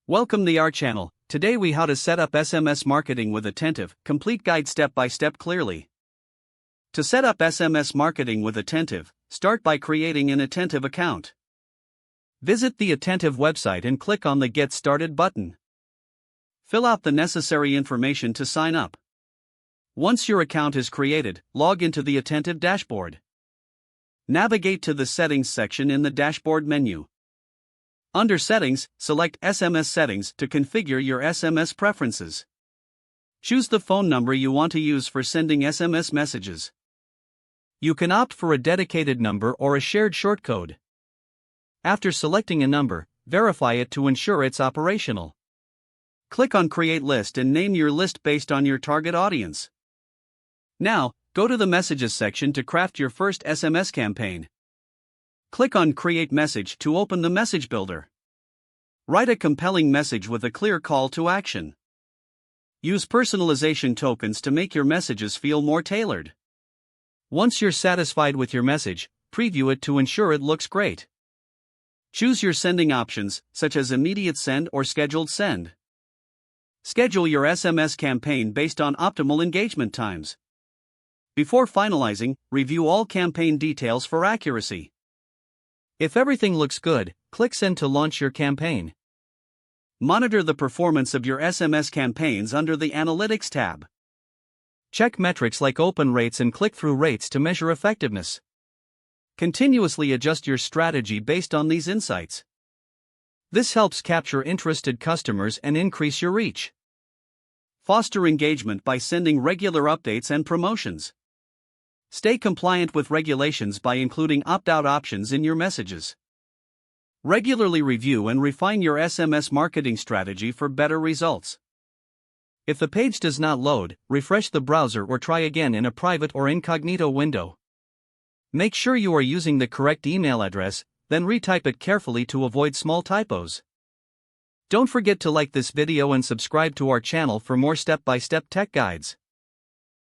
Welcome to our channel. Today we how to set up SMS marketing with Attentive, complete guide step by step clearly. To set up SMS marketing with Attentive, start by creating an Attentive account. Visit the Attentive website and click on the Get Started button. Fill out the necessary information to sign up. Once your account is created, log into the Attentive dashboard. Navigate to the Settings section in the dashboard menu. Under Settings, select SMS Settings to configure your SMS preferences. Choose the phone number you want to use for sending SMS messages. You can opt for a dedicated number or a shared shortcode. After selecting a number, verify it to ensure it's operational. Click on Create List and name your list based on your target audience. Now, go to the Messages section to craft your first SMS campaign. Click on Create Message to open the message builder. Write a compelling message with a clear call to action. Use personalization tokens to make your messages feel more tailored. Once you're satisfied with your message, preview it to ensure it looks great. Choose your sending options, such as immediate send or scheduled send. Schedule your SMS campaign based on optimal engagement times. Before finalizing, review all campaign details for accuracy. If everything looks good, click Send to launch your campaign. Monitor the performance of your SMS campaigns under the Analytics tab. Check metrics like open rates and click-through rates to measure effectiveness. Continuously adjust your strategy based on these insights. This helps capture interested customers and increase your reach. Foster engagement by sending regular updates and promotions. Stay compliant with regulations by including opt-out options in your messages. Regularly review and refine your SMS marketing strategy for better results. If the page does not load, refresh the browser or try again in a private or incognito window. Make sure you are using the correct email address, then retype it carefully to avoid small typos. Don't forget to like this video and subscribe to our channel for more step-by-step tech guides.